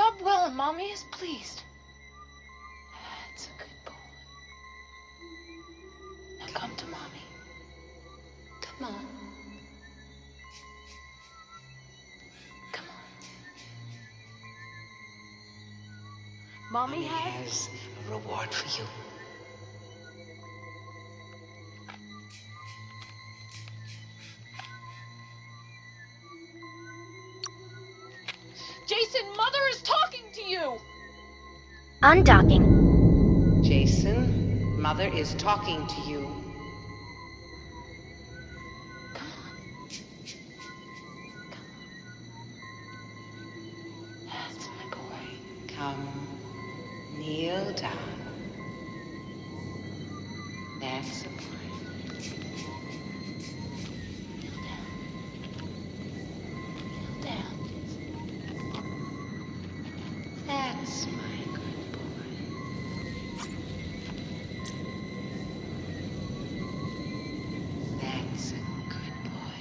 job well and Mommy is pleased. That's a good boy. Now come to Mommy. Come on. Come on. Mommy has a reward for you. Jason, Mother is talking to you! Undocking. Jason, Mother is talking to you. Come on. Come on. That's my boy. Come, kneel down. That's a boy. Kneel down. Kneel down. That's my good boy. That's a good boy.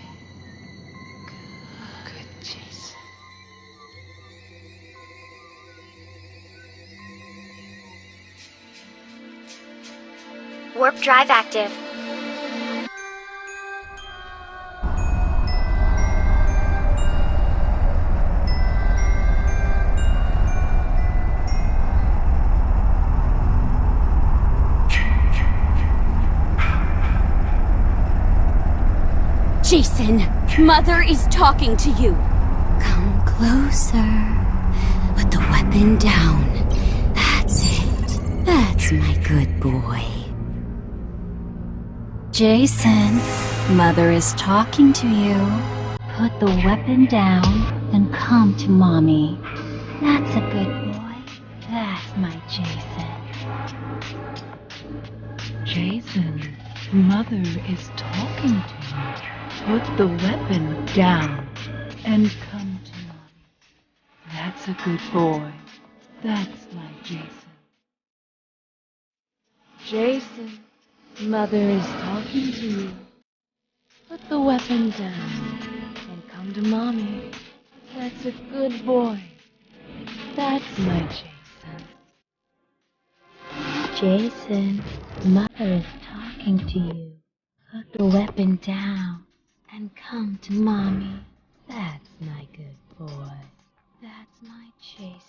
Good Jason. Warp drive active. Jason, Mother is talking to you. Come closer. Put the weapon down. That's it. That's my good boy. Jason, Mother is talking to you. Put the weapon down and come to Mommy. That's a good boy. That's my Jason. Jason, Mother is talking to you. Put the weapon down and come to Mommy. That's a good boy. That's my Jason. Jason, Mother is talking to you. Put the weapon down and come to Mommy. That's a good boy. That's my Jason. Jason, Mother is talking to you. Put the weapon down and come to Mommy. That's my good boy. That's my Jason.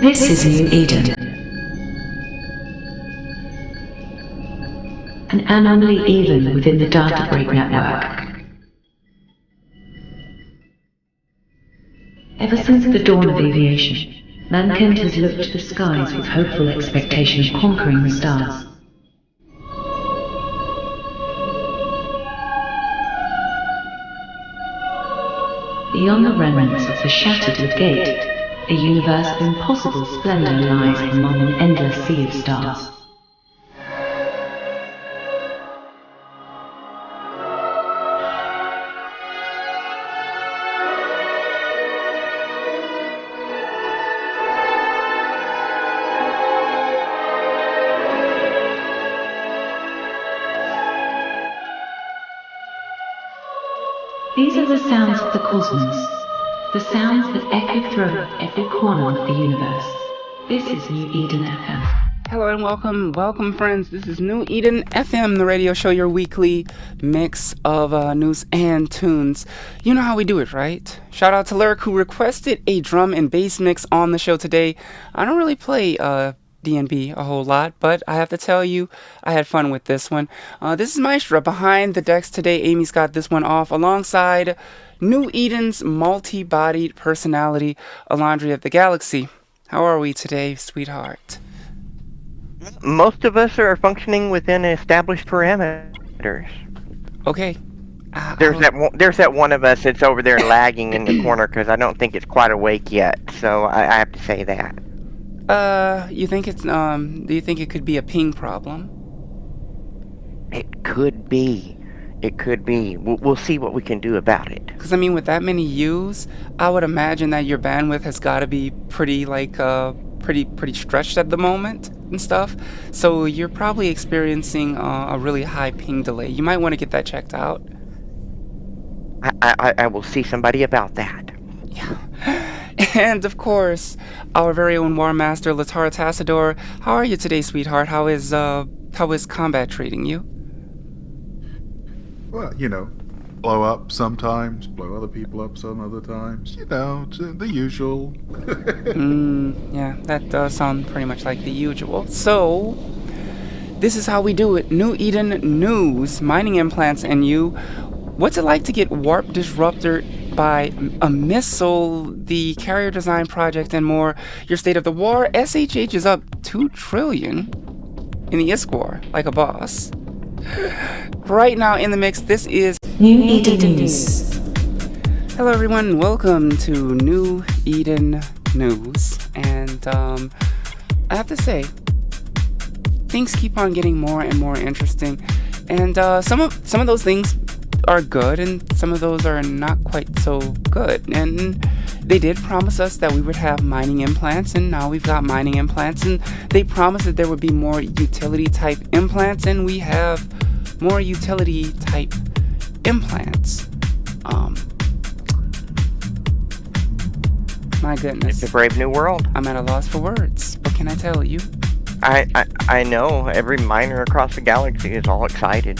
This is New Eden. An anomaly even within the data break network. Ever since the dawn of aviation, mankind has looked to the skies with hopeful expectation of conquering the stars. Beyond the remnants of the shattered gate, a universe of impossible splendor lies among an endless sea of stars. These are the sounds of the cosmos, the sounds that echo throughout every corner of the universe. This is New Eden FM. Hello and welcome friends. This is New Eden FM, the radio show, your weekly mix of news and tunes. You know how we do it, right? Shout out to Lyric, who requested a drum and bass mix on the show today. I don't really play D&B a whole lot, but I have to tell you, I had fun with this one. This is Maestra behind the decks today. Amy's got this one off alongside New Eden's multi-bodied personality, Alondria of the Galaxy. How are we today, sweetheart? Most of us are functioning within established parameters. Okay. There's that one of us that's over there lagging in the corner because I don't think it's quite awake yet. So I have to say that. You think it's do you think it could be a ping problem? It could be. It could be. We'll see what we can do about it. Because I mean, with that many U's, I would imagine that your bandwidth has got to be pretty pretty stretched at the moment and stuff. So you're probably experiencing a really high ping delay. You might want to get that checked out. I will see somebody about that. Yeah. And of course, our very own War Master Latara Tassador. How are you today, sweetheart? How is combat treating you? Well, blow up sometimes, blow other people up some other times. The usual. Yeah, that does sound pretty much like the usual. So, this is how we do it. New Eden News, mining implants and you. What's it like to get warp disrupted by a missile, the carrier design project, and more? Your state of the war. SHH is up 2 trillion in the ISK war, like a boss. Right now in the mix, this is New Eden News. Hello everyone, and welcome to New Eden News. And I have to say, things keep on getting more and more interesting. And some of those things are good, and some of those are not quite so good. And they did promise us that we would have mining implants, and now we've got mining implants. And they promised that there would be more utility type implants, and we have more utility type implants. My goodness. It's a brave new world. I'm at a loss for words. What can I tell you? I know. Every miner across the galaxy is all excited.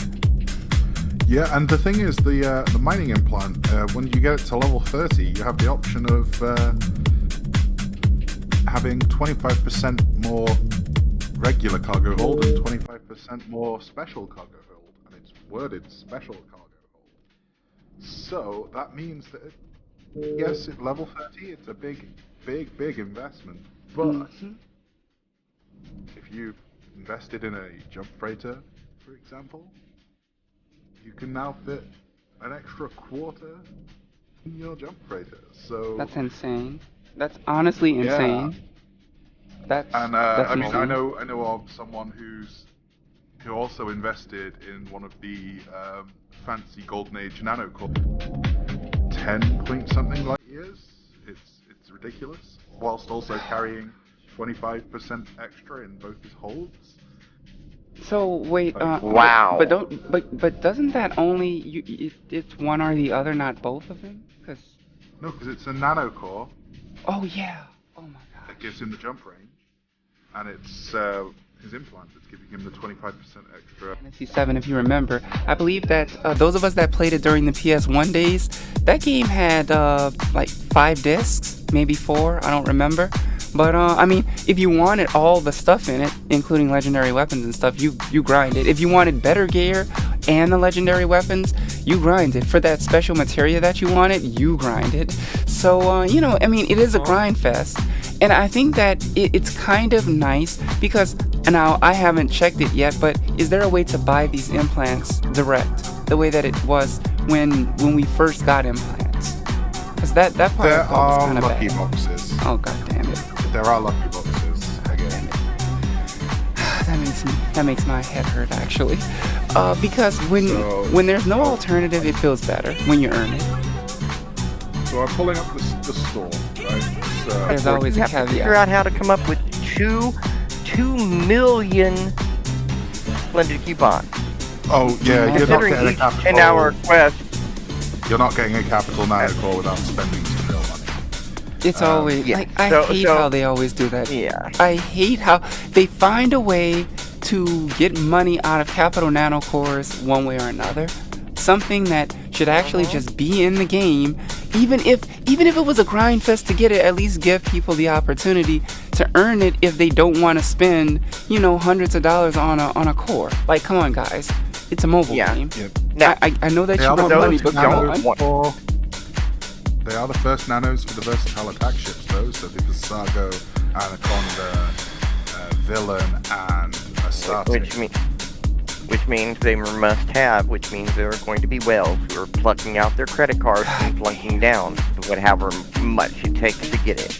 Yeah, and the thing is, the mining implant, when you get it to level 30, you have the option of having 25% more regular cargo hold and 25% more special cargo hold. And it's worded special cargo hold. So that means that, yes, at level 30, it's a big investment. But if you've invested in a jump freighter, for example, you can now fit an extra quarter in your jump freighter. So that's insane. That's honestly insane. Yeah. That's I mean, insane. I know of someone who also invested in one of the fancy golden age nano core, 10 point something light years. It's ridiculous, whilst also carrying 25% extra in both his holds. So wait, wow. But doesn't that only it's one or the other, not both of them? No, because it's a nano core. Oh yeah. Oh my god. That gives him the jump range, and it's his implant that's giving him the 25% extra. Fantasy 7, if you remember, I believe that those of us that played it during the PS1 days, that game had like 5 discs, maybe 4. I don't remember. But, I mean, if you wanted all the stuff in it, including legendary weapons and stuff, you grind it. If you wanted better gear and the legendary weapons, you grind it. For that special materia that you wanted, you grind it. So, I mean, it is a grind fest. And I think that it's kind of nice because, now, I haven't checked it yet, but is there a way to buy these implants direct, the way that it was when we first got implants? Because that part there I thought was kind of bad. There are lucky boxes. Oh, god damn it. There are lucky boxes, again. That makes my head hurt, actually. Because when there's no alternative, it feels better when you earn it. So I'm pulling up the store, right? So There's always a You have to figure caveat. out how to come up with 2 million splendid coupons. oh yeah, you're not Considering getting a each capital. 10-hour quest. You're not getting a capital nano core without spending some real money. It's always yeah, like I so- hate so- how they always do that. Yeah. I hate how they find a way to get money out of capital nanocores one way or another. Something that should actually just be in the game. Even if it was a grind fest to get it, at least give people the opportunity to earn it if they don't want to spend, hundreds of dollars on a core. Like, come on, guys. It's a mobile game. Yep. Now, I know that They you are the want money, first but come nanos on. They are the first nanos for the versatile attack ships, though. So the Visago Anaconda, Villain, and Astarte. Which means they were must-have, which means there are going to be whales who are plucking out their credit cards and plunking down whatever much it takes to get it.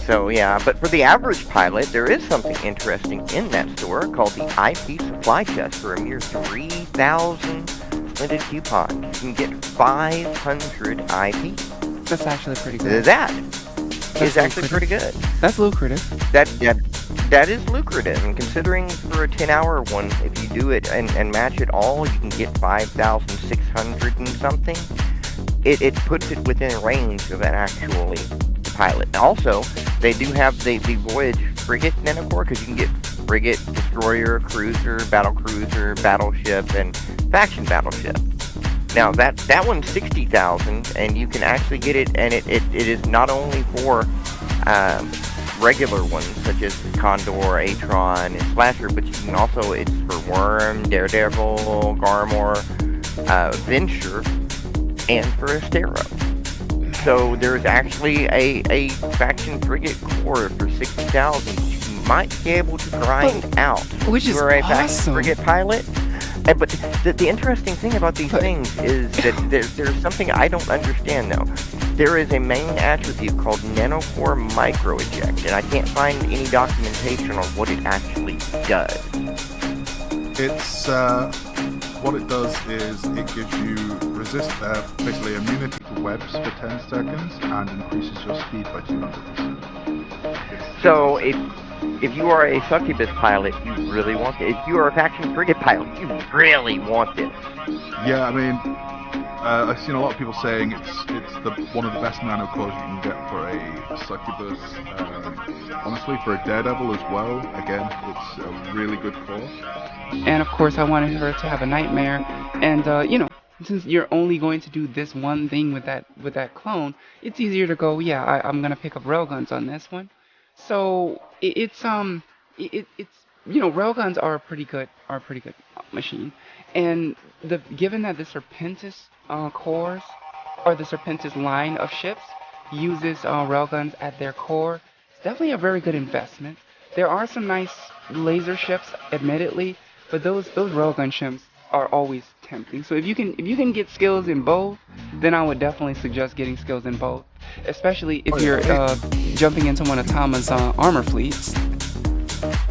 So yeah, but for the average pilot, there is something interesting in that store called the IP Supply Chest for a mere 3,000 splendid coupons. You can get 500 IP. That's actually pretty good. That is actually pretty good. That's lucrative. That is lucrative, and considering for a 10-hour one, if you do it and match it all, you can get 5,600 and something. It puts it within range of an actually pilot. Also, they do have the Voyage frigate nanocore, because you can get frigate, destroyer, cruiser, battleship, and faction battleship. Now that one's 60,000, and you can actually get it, and it is not only for regular ones such as Condor, Atron, and Slasher, but you can also, it's for Worm, Daredevil, Garmor, Venture, and for Astero. So there's actually a faction frigate core for 60,000 you might be able to grind out. Which is a faction awesome. Frigate pilot. But the interesting thing about these things is that there's something I don't understand now. There is a main attribute called nanocore micro eject, and I can't find any documentation on what it actually does. It's what it does is it gives you basically immunity to webs for 10 seconds and increases your speed by 200%. So if you are a succubus pilot, you really want it. If you are a faction frigate pilot, you really want this. Yeah, I mean, I've seen a lot of people saying it's one of the best nano cores you can get for a succubus. Honestly, for a daredevil as well. Again, it's a really good core. And of course, I wanted her to have a nightmare. And since you're only going to do this one thing with that clone, it's easier to go. Yeah, I'm gonna pick up railguns on this one. So it's railguns are a pretty good machine, and given that the Serpentis cores or the Serpentis line of ships uses railguns at their core, it's definitely a very good investment. There are some nice laser ships, admittedly, but those railgun ships are always tempting. So if you can get skills in both, then I would definitely suggest getting skills in both, especially if you're jumping into one of Tama's armor fleets.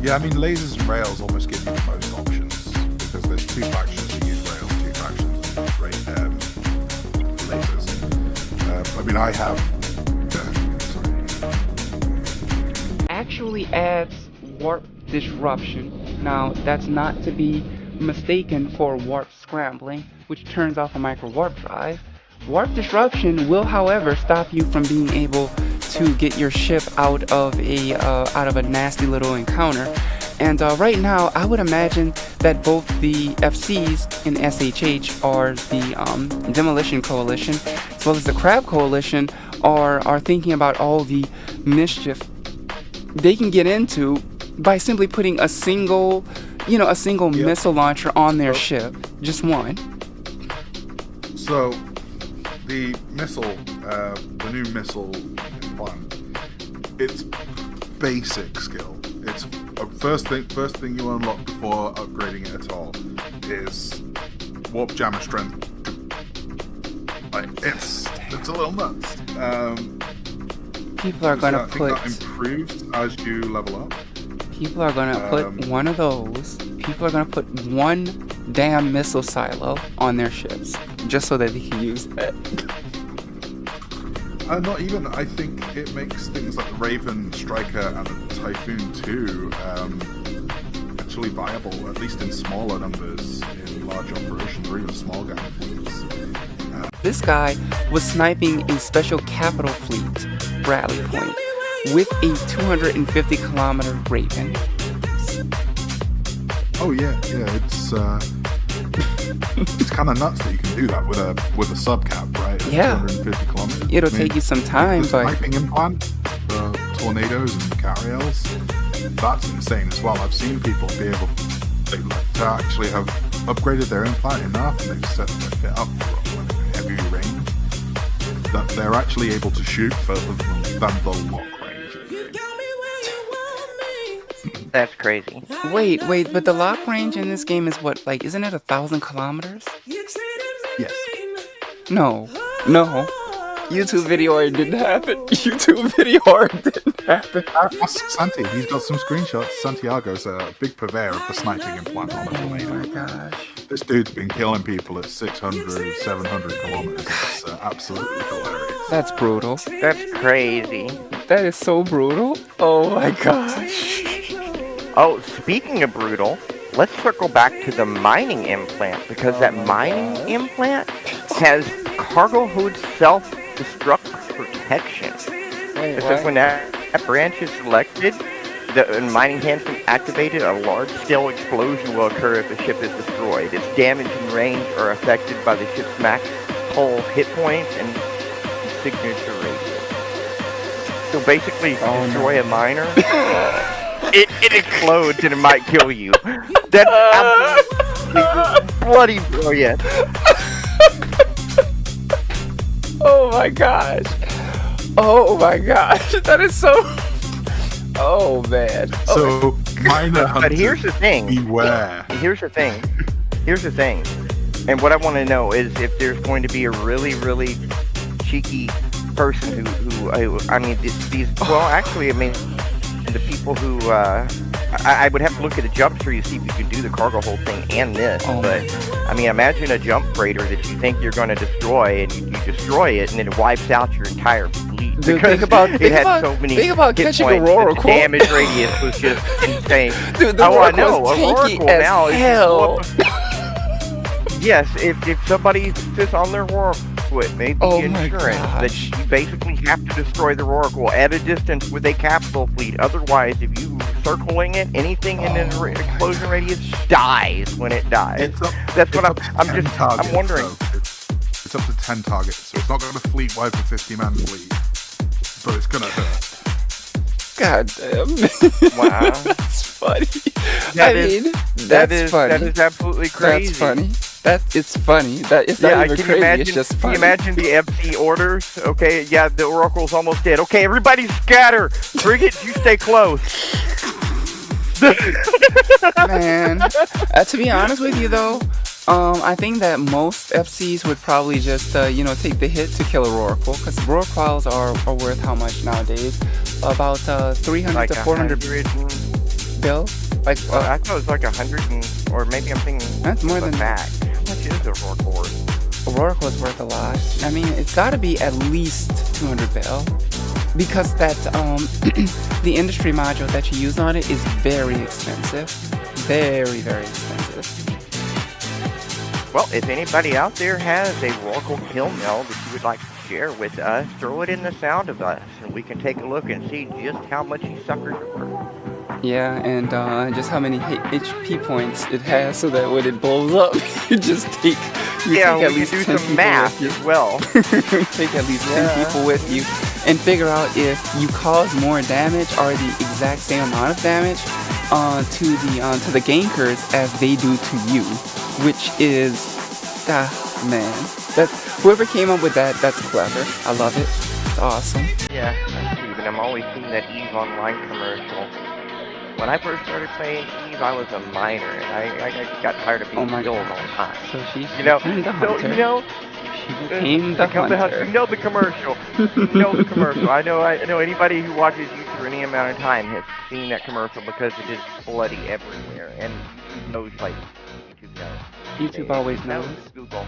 Yeah, I mean, lasers and rails almost give you the most options, because there's two factions that use rails, two factions that use lasers. I mean, I have... Actually adds warp disruption. Now, that's not to be mistaken for warp scrambling, which turns off a micro warp drive. Warp disruption will, however, stop you from being able to get your ship out of a nasty little encounter. And right now, I would imagine that both the FCs and SHH, or the Demolition Coalition, as well as the Crab Coalition, are thinking about all the mischief they can get into by simply putting a single missile launcher on their ship, just one. So the new missile plan, it's basic skill. It's first thing you unlock before upgrading it at all is warp jammer strength. Like, it's a little nuts. People are gonna I think that improves as you level up. People are gonna put one of those. People are gonna put one damn missile silo on their ships just so that they can use that. Not even. I think it makes things like the Raven, Striker, and the Typhoon 2 actually viable, at least in smaller numbers, in large operations or even small gatherings. This guy was sniping a special capital fleet rally point with a 250-kilometer Raven. Oh yeah, it's kind of nuts that you can do that with a subcap, right? Yeah. 250 kilometers. It'll take you some time, the but sniping implant, the tornadoes and the carriels, that's insane as well. I've seen people be able to actually have upgraded their implant enough, and they've set their fit up for heavy range, that they're actually able to shoot further than the lock range. That's crazy. Wait, but the lock range in this game is what? Like, isn't it 1,000 kilometers? Yes. No. YouTube video art didn't happen. YouTube video art didn't happen. Ask Santi. He's got some screenshots. Santiago's a big purveyor of the sniping implant on the Oh tornado. my gosh. This dude's been killing people at 600, 700 kilometers. It's absolutely hilarious. That's brutal. That's crazy. That is so brutal. Oh my gosh. Oh, speaking of brutal, let's circle back to the mining implant, because that mining implant has cargo hold self-destruct protection. It says when that branch is selected, the mining enhancement activated, a large-scale explosion will occur if the ship is destroyed. Its damage and range are affected by the ship's max hull hit points and signature radius. So basically, if you destroy a miner, it explodes and it might kill you. That's absolutely bloody brilliant. Oh my gosh. That is so... Oh man. So, miner hunters, But here's the thing. beware. Here's the thing. And what I want to know is if there's going to be a really, really cheeky person who I mean, these, well, actually, I mean, the people who, I would have to look at a jump tree to see if you can do the cargo hold thing and this, but, I mean, imagine a jump freighter that you think you're going to destroy, and you destroy it, and it wipes out your entire fleet. Dude, because so many think about hit catching points Aurora that the damage radius was just insane. Dude, the I Oracle know. is Aurora tanky as now hell. Yes, if somebody sits on their Oracle, it may be Oh my insurance that gosh. you basically have to destroy the Oracle at a distance with a capsule fleet. Otherwise, if you circling it, anything in an explosion radius dies when it dies. That's what I'm wondering. It's up to 10 targets, so it's not going to fleet wide for 50-man fleet, but it's going to hurt. God damn. Wow. That's funny. That That's funny. That is absolutely crazy. That's funny. It's funny. It's not even crazy. It's just funny. Can you imagine the FC orders? Okay, yeah, the Oracle's almost dead. Okay, everybody scatter. Frigate, you stay close. Man, to be honest with you though, I think that most FCs would probably just, take the hit to kill a Roracle, because Roracles are worth how much nowadays? About 300 like to 400 bill. Like, I thought it was like 100, or maybe I'm thinking that's more than that. How much is a Roracle worth? A Roracle is worth a lot. I mean, it's got to be at least 200 bill, because that the industry module that you use on it is very expensive, very, very expensive. Well, if anybody out there has a Roracle kill mail that you would like to share with us, throw it in the sound of us, and we can take a look and see just how much you suckers are worth. Yeah, and just how many HP points it has, so that when it blows up, you just take at least do 10 some people math with as well. Take at least 10 people with you, and figure out if you cause more damage or the exact same amount of damage to the gankers as they do to you, which is man. That's whoever came up with that. That's clever. I love it. It's awesome. Yeah, Steve, and I'm always seeing that EVE Online commercial. When I first started playing EVE, I was a miner, and I got tired of being killed all the time. So she became the hunter. She became the hunter. You know the commercial. You know the commercial. I know anybody who watches YouTube for any amount of time has seen that commercial because it is bloody everywhere, and YouTube knows, like, YouTube knows. YouTube always knows. It's Google.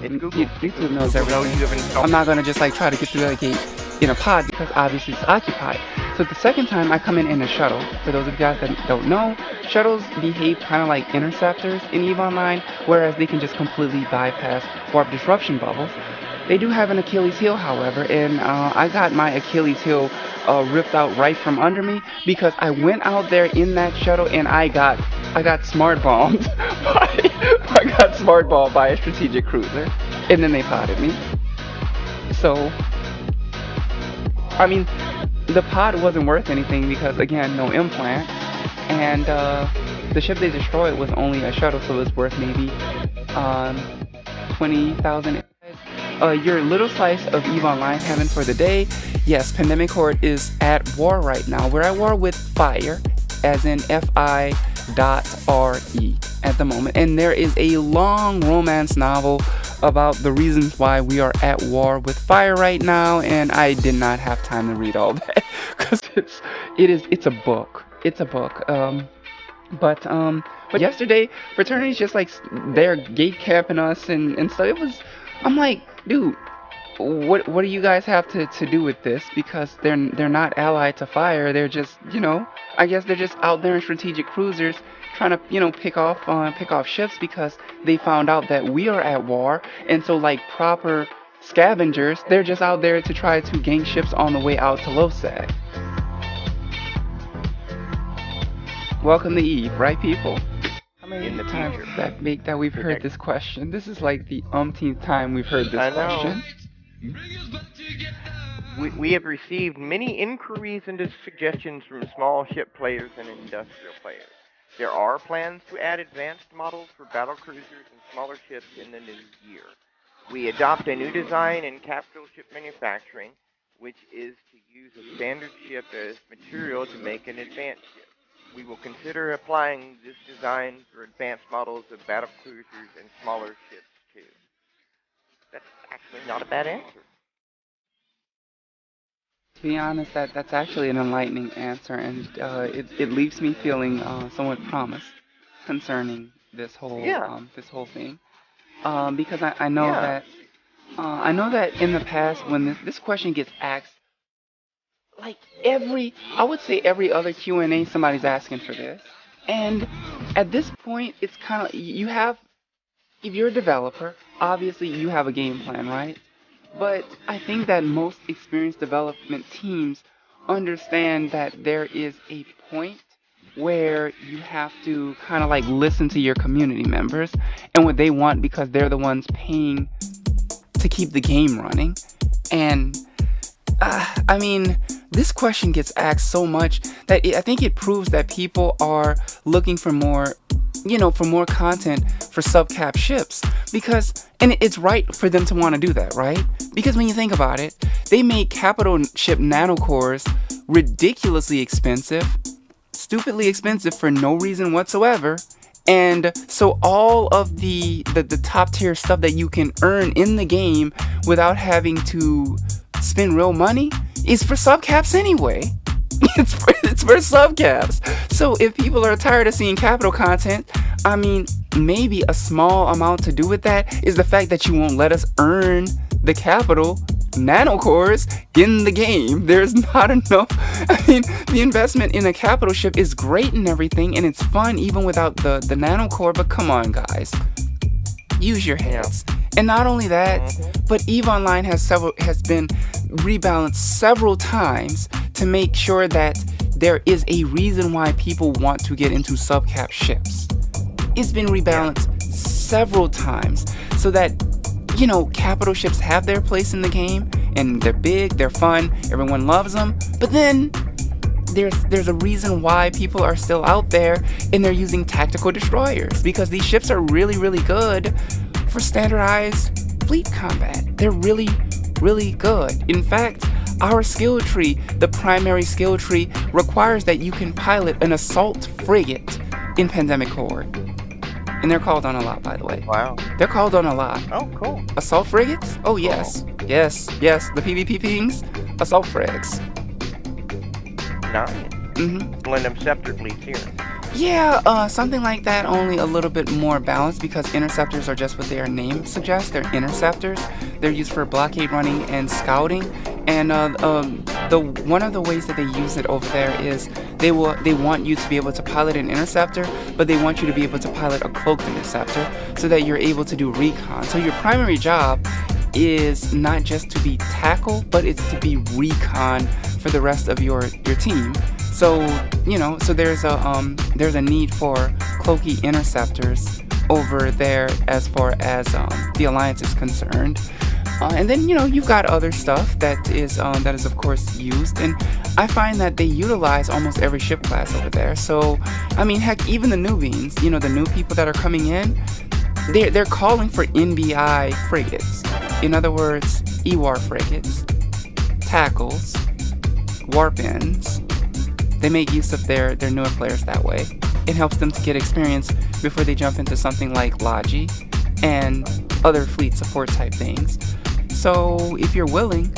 It's Google. YouTube knows everything. I'm not gonna just try to get through that gate in a pod because obviously it's occupied. So the second time I come in a shuttle. For those of you guys that don't know, shuttles behave kind of like interceptors in EVE Online, whereas they can just completely bypass warp disruption bubbles. They do have an Achilles heel, however, and I got my Achilles heel ripped out right from under me because I went out there in that shuttle and I got smart bombed. I got smart bombed by a strategic cruiser, and then they potted me. So, I mean, the pod wasn't worth anything because, again, no implant, and the ship they destroyed was only a shuttle, so it was worth maybe 20,000. Your little slice of EVE Online heaven for the day. Yes, Pandemic Horde is at war right now. We're at war with fire as in FI.RE at the moment. And there is a long romance novel about the reasons why we are at war with fire right now, and I did not have time to read all that because it's a book. It's a book. But yesterday, fraternity's just like they're gate capping us and so it was. I'm like, dude, what do you guys have to do with this? Because they're not allied to fire. They're just I guess they're just out there in strategic cruisers trying to pick off ships because they found out that we are at war, and so like proper scavengers, they're just out there to try to gain ships on the way out to Losag. Welcome to Eve, right, people? How many times that we've heard this question? This is like the umpteenth time we've heard this question. We have received many inquiries and suggestions from small ship players and industrial players. There are plans to add advanced models for battle cruisers and smaller ships in the new year. We adopt a new design in capital ship manufacturing, which is to use a standard ship as material to make an advanced ship. We will consider applying this design for advanced models of battle cruisers and smaller ships, too. That's actually not a bad answer. To be honest, that's actually an enlightening answer, and it leaves me feeling somewhat promised concerning this whole thing. Because I know that in the past when this question gets asked, like I would say every other Q&A somebody's asking for this, and at this point it's kind of if you're a developer, obviously you have a game plan, right? But I think that most experienced development teams understand that there is a point where you have to kind of like listen to your community members and what they want because they're the ones paying to keep the game running. And I mean, this question gets asked so much that I think it proves that people are looking for more, for more content for subcap ships. And it's right for them to want to do that, right? Because when you think about it, they made capital ship nanocores ridiculously expensive, stupidly expensive for no reason whatsoever. And so all of the top tier stuff that you can earn in the game without having to spend real money is for subcaps anyway. It's for subcaps. So if people are tired of seeing capital content, I mean, maybe a small amount to do with that is the fact that you won't let us earn the capital nanocores in the game. There's not enough. I mean, the investment in a capital ship is great and everything, and it's fun even without the nanocore, but come on, guys. Use your heads. Yeah. And not only that, but EVE Online has been rebalanced several times to make sure that there is a reason why people want to get into subcap ships. It's been rebalanced several times so that, capital ships have their place in the game, and they're big, they're fun, everyone loves them, but then there's a reason why people are still out there and they're using tactical destroyers, because these ships are really, really good for standardized fleet combat. They're really, really good. In fact, our skill tree, the primary skill tree, requires that you can pilot an assault frigate in Pandemic Horde. And they're called on a lot, by the way. Wow. They're called on a lot. Oh, cool. Assault frigates? Oh, yes. Oh. Yes. The PvP pings? Assault frigs. Nice. Millennium Scepter fleets here. Yeah, something like that, only a little bit more balanced, because interceptors are just what their name suggests. They're interceptors. They're used for blockade running and scouting. And one of the ways that they use it over there is they want you to be able to pilot an interceptor, but they want you to be able to pilot a cloaked interceptor so that you're able to do recon. So your primary job is not just to be tackle, but it's to be recon for the rest of your team. So so there's a need for cloaky interceptors over there as far as the Alliance is concerned. And then you've got other stuff that is of course used, and I find that they utilize almost every ship class over there. So I mean, heck, even the newbies, the new people that are coming in, they're calling for NBI frigates. In other words, EWAR frigates, tackles, warp ends, They make use of their newer players that way. It helps them to get experience before they jump into something like Logi and other fleet support type things. So if you're willing,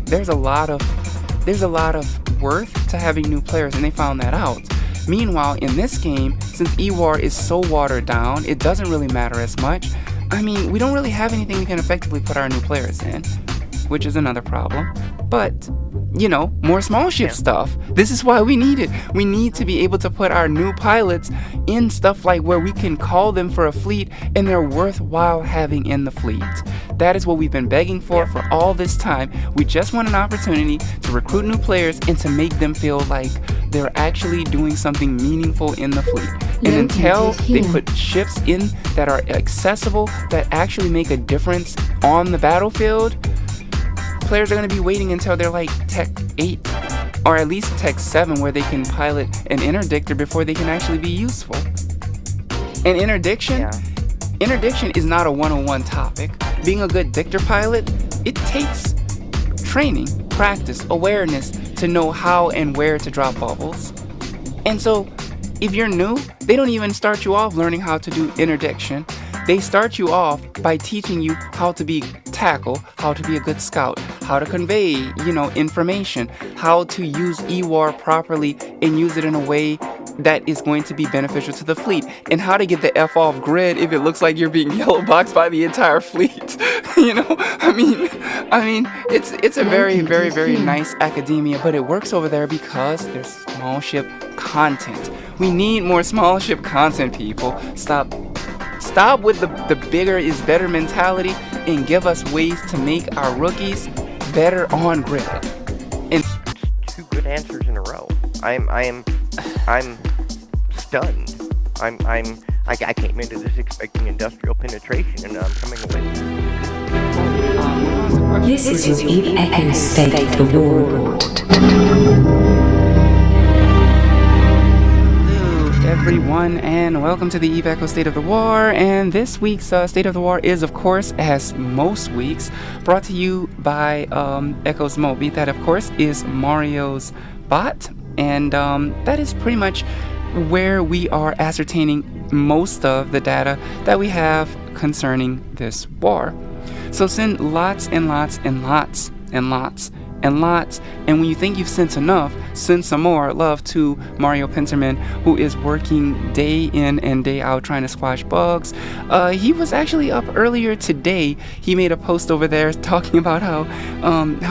there's a lot of worth to having new players, and they found that out. Meanwhile, in this game, since EWAR is so watered down, it doesn't really matter as much. I mean, we don't really have anything we can effectively put our new players in, which is another problem. But, you know, more small ship stuff. This is why we need it. We need to be able to put our new pilots in stuff like where we can call them for a fleet and they're worthwhile having in the fleet. That is what we've been begging for all this time. We just want an opportunity to recruit new players and to make them feel like they're actually doing something meaningful in the fleet. And until they put ships in that are accessible, that actually make a difference on the battlefield, players are going to be waiting until they're like Tech 8 or at least Tech 7 where they can pilot an interdictor before they can actually be useful. And interdiction is not a 101 topic. Being a good dictor pilot, it takes training, practice, awareness to know how and where to drop bubbles. And so if you're new, they don't even start you off learning how to do interdiction. They start you off by teaching you how to be tackle, how to be a good scout, how to convey, information, how to use EWAR properly and use it in a way that is going to be beneficial to the fleet, and how to get the F off grid if it looks like you're being yellow boxed by the entire fleet. I mean, it's a very, very, very nice academia, but it works over there because there's small ship content. We need more small ship content, people. Stop with the bigger is better mentality and give us ways to make our rookies better on grid. And two good answers in a row. I'm stunned. I came into this expecting industrial penetration, and I'm coming away. This is your Eve Echo State of the War report. Everyone, and welcome to the Eve Echo State of the War. And this week's State of the War is, of course, as most weeks, brought to you by Echo's Moby. That, of course, is Mario's bot, and that is pretty much where we are ascertaining most of the data that we have concerning this war. So send lots and lots and lots and lots and lots, and when you think you've sent enough, send some more love to Mario Pinterman, who is working day in and day out trying to squash bugs. He was actually up earlier today. He made a post over there talking about how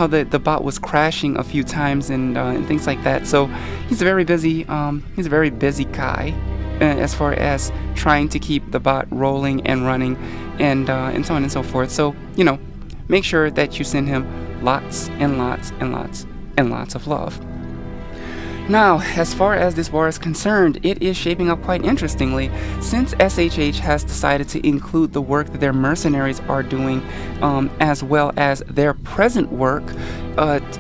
the bot was crashing a few times and things like that. So he's a very busy guy as far as trying to keep the bot rolling and running and so on and so forth. So make sure that you send him lots and lots and lots and lots of love. Now, as far as this war is concerned, it is shaping up quite interestingly, since SHH has decided to include the work that their mercenaries are doing, as well as their present work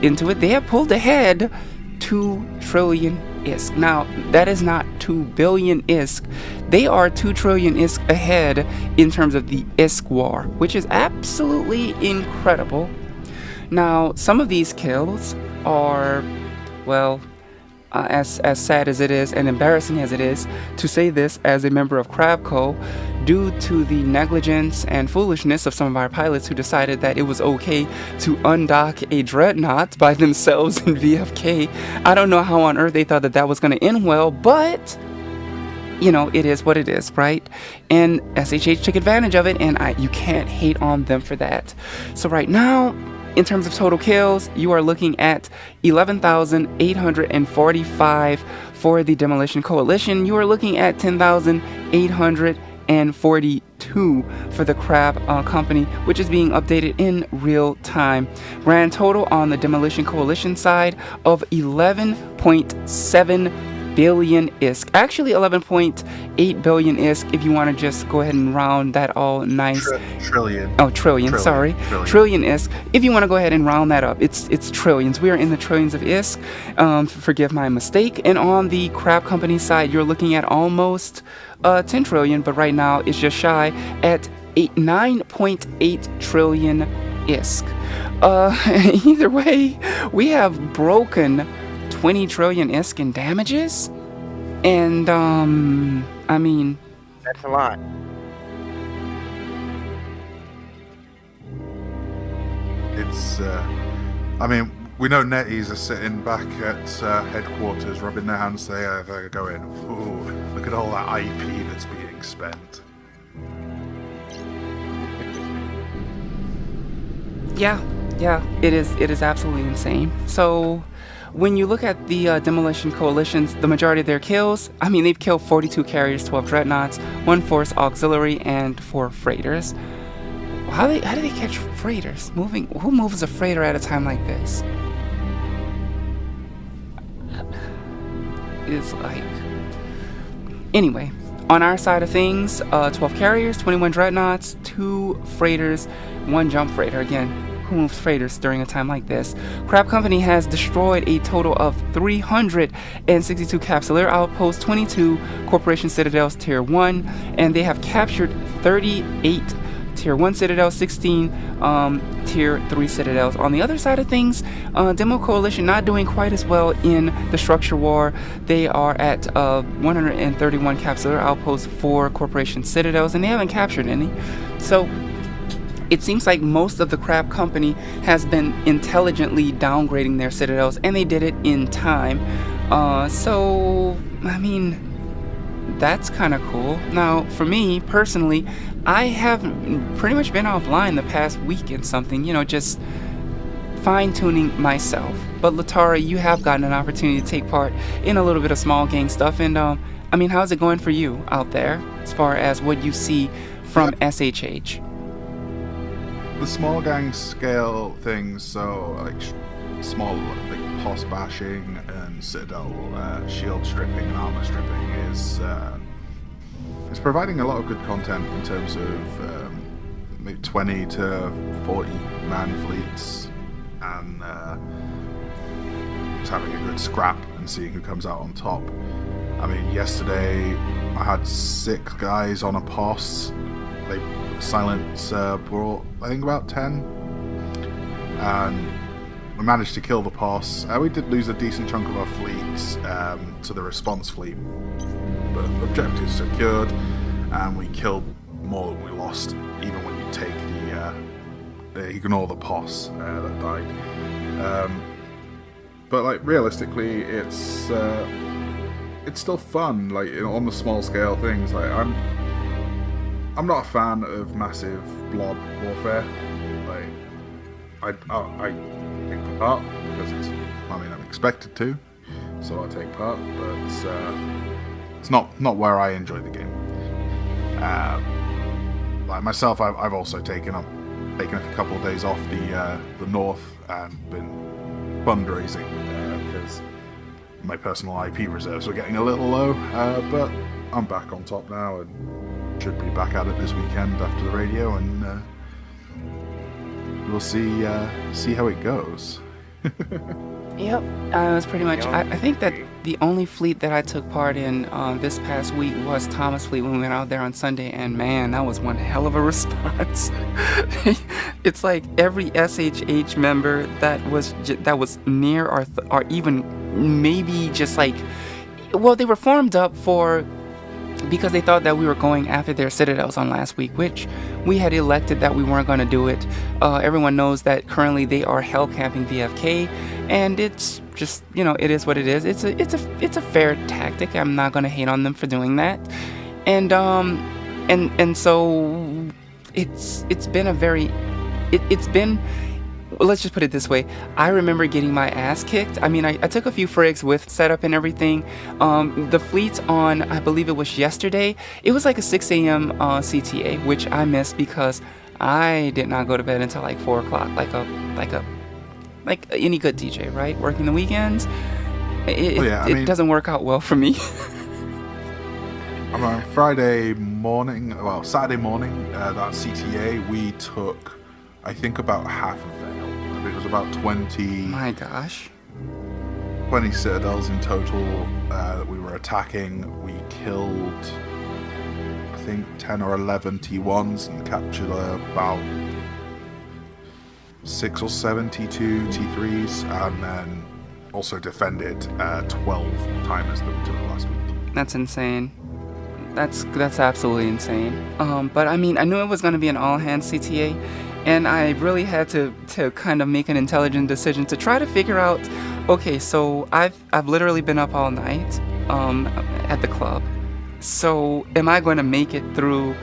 into it. They have pulled ahead 2 trillion ISK. Now, that is not 2 billion ISK. They are 2 trillion ISK ahead in terms of the ISK war, which is absolutely incredible. Now, some of these kills are, well, as sad as it is and embarrassing as it is to say this as a member of Crabco, due to the negligence and foolishness of some of our pilots who decided that it was okay to undock a dreadnought by themselves in VFK. I don't know how on earth they thought that that was going to end well, but it is what it is, right? And SHH took advantage of it, and you can't hate on them for that. So right now, in terms of total kills, you are looking at 11,845 for the Demolition Coalition. You are looking at 10,842 for the Crab Company, which is being updated in real time. Grand total on the Demolition Coalition side of 11.7 billion ISK. Actually 11.8 billion ISK if you want to just go ahead and round that all nice. Trillion. Oh, trillion, sorry. Trillion ISK. If you want to go ahead and round that up, it's trillions. We are in the trillions of ISK. Forgive my mistake. And on the Crab Company side, you're looking at almost 10 trillion, but right now it's just shy at 9.8 trillion ISK. Either way, we have broken 20 trillion ISK in damages. And, I mean... That's a lot. It's, I mean, we know netties are sitting back at headquarters, rubbing their hands there, they're going, ooh, look at all that IP that's being spent. Yeah, it is absolutely insane. So, when you look at the demolition coalitions, the majority of their kills, I mean, they've killed 42 carriers, 12 dreadnoughts, 1 force auxiliary, and 4 freighters. How do they catch freighters? Who moves a freighter at a time like this? It's like... Anyway, on our side of things, 12 carriers, 21 dreadnoughts, 2 freighters, 1 jump freighter. Again, who moves freighters during a time like this? Crab Company has destroyed a total of 362 capsular outposts, 22 Corporation Citadels Tier 1, and they have captured 38 Tier 1 Citadels, 16 Tier 3 Citadels. On the other side of things, Demo Coalition not doing quite as well in the structure war. They are at 131 capsular outposts, 4 Corporation Citadels, and they haven't captured any. So it seems like most of the Crab Company has been intelligently downgrading their Citadels, and they did it in time. So, I mean, that's kind of cool. Now, for me, personally, I have pretty much been offline the past week and something, you know, just fine-tuning myself. But Latara, you have gotten an opportunity to take part in a little bit of small gang stuff, and I mean, how's it going for you out there as far as what you see from SHH? The small gang scale things, so like small, like POS bashing and Citadel shield stripping and armor stripping is providing a lot of good content in terms of maybe 20 to 40 man fleets and just having a good scrap and seeing who comes out on top. I mean, yesterday I had 6 guys on a POS. They Silence brought, I think, about 10, and we managed to kill the POS. We did lose a decent chunk of our fleets to the response fleet, but objectives secured, and we killed more than we lost, even when you take ignore the POS that died. But like realistically, it's still fun. Like, you know, on the small scale things, like I'm not a fan of massive blob warfare. Like, I take part because I'm expected to, so I take part. But it's not where I enjoy the game. Like myself, I've also taken a couple of days off the north and been fundraising because my personal IP reserves were getting a little low. But I'm back on top now and should be back at it this weekend after the radio, and we'll see how it goes. Yep, I was pretty much. I think that the only fleet that I took part in this past week was Thomas' fleet when we went out there on Sunday, and man, that was one hell of a response. It's like every SHH member that was near or even maybe just like, well, they were formed up for. Because they thought that we were going after their citadels on last week, which we had elected that we weren't going to do it. Everyone knows that currently they are hell camping VFK, and it's just, you know, it is what it is. It's a fair tactic. I'm not going to hate on them for doing that, and so it's been. Let's just put it this way. I remember getting my ass kicked. I mean, I took a few frigs with setup and everything. The fleets on, I believe it was yesterday, it was like a 6 a.m. CTA, which I missed because I did not go to bed until like 4 o'clock, like any good DJ, right? Working the weekends. It doesn't work out well for me. On Saturday morning, that CTA, we took, I think, about half of Vale. It was about 20. My gosh. 20 citadels in total that we were attacking. We killed, I think, 10 or 11 T1s and captured about 6 or 7 T2, T3s, and then also defended 12 timers that we took last week. That's insane. That's absolutely insane. But I mean, I knew it was going to be an all-hands CTA, and I really had to kind of make an intelligent decision to try to figure out. Okay, so I've literally been up all night at the club. So am I going to make it through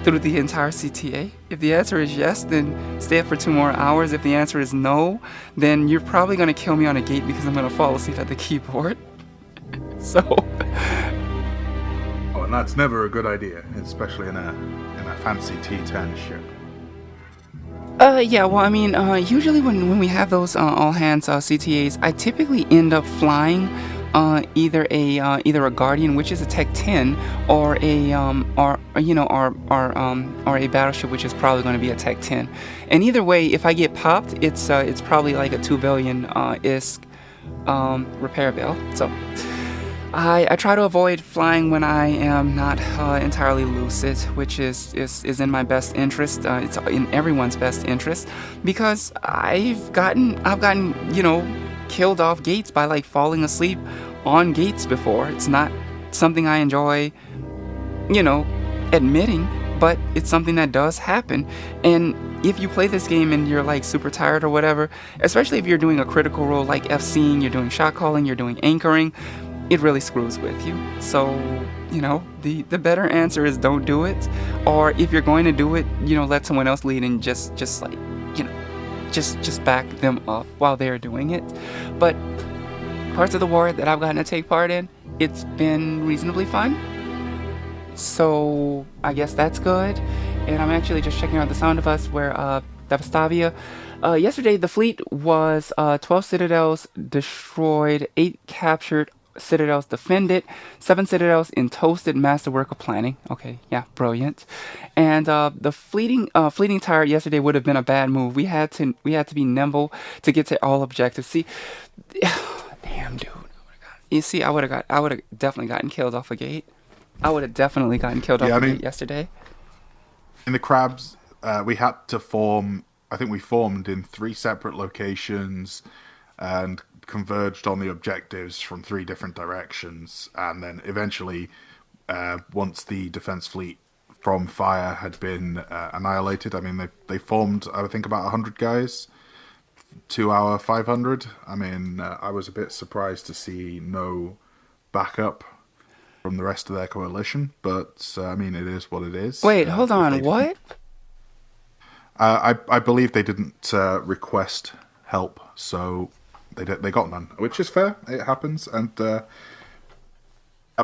the entire CTA? If the answer is yes, then stay up for 2 more hours. If the answer is no, then you're probably going to kill me on a gate because I'm going to fall asleep at the keyboard. So. Oh, and that's never a good idea, especially in a fancy T10 ship. Yeah, well, I mean, usually when we have those all hands CTAs, I typically end up flying either a Guardian, which is a Tech 10, or a or a battleship, which is probably going to be a Tech 10. And either way, if I get popped, it's probably like a 2 billion ISK repair bill. So I try to avoid flying when I am not entirely lucid, which is in my best interest. It's in everyone's best interest, because I've gotten killed off gates by like falling asleep on gates before. It's not something I enjoy, admitting, but it's something that does happen. And if you play this game and you're like super tired or whatever, especially if you're doing a critical role like FCing, you're doing shot calling, you're doing anchoring, it really screws with you. So, the better answer is don't do it. Or if you're going to do it, let someone else lead and just back them up while they're doing it. But parts of the war that I've gotten to take part in, it's been reasonably fun. So I guess that's good. And I'm actually just checking out the Sound of Us where Devastavia. Yesterday the fleet was 12 citadels destroyed, 8 captured, citadels defended, 7 citadels in toasted, masterwork of planning. Okay, yeah, brilliant. And the fleeting tire yesterday would have been a bad move. We had to be nimble to get to all objectives. See, damn dude. You see, I would have definitely gotten killed off a gate. I would have definitely gotten killed off a gate yesterday. In the crabs, we had to form. I think we formed in 3 separate locations and converged on the objectives from 3 different directions, and then eventually, once the defense fleet from fire had been annihilated, I mean they formed, I think, about 100 guys to our 500. I mean, I was a bit surprised to see no backup from the rest of their coalition, but I mean, it is what it is. Wait, hold on, what? I believe they didn't request help, so they got none, which is fair. It happens, and that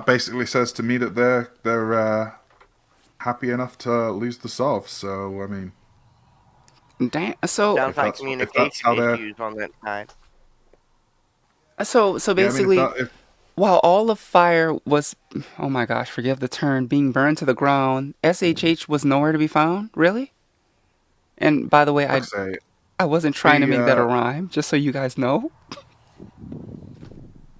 basically says to me that they're happy enough to lose the Sov. So I mean, damn. So sounds like communication issues on that side. So basically, while all of fire was, oh my gosh, forgive the term, being burned to the ground, SHH was nowhere to be found. Really? And by the way, I wasn't trying to make that a rhyme, just so you guys know.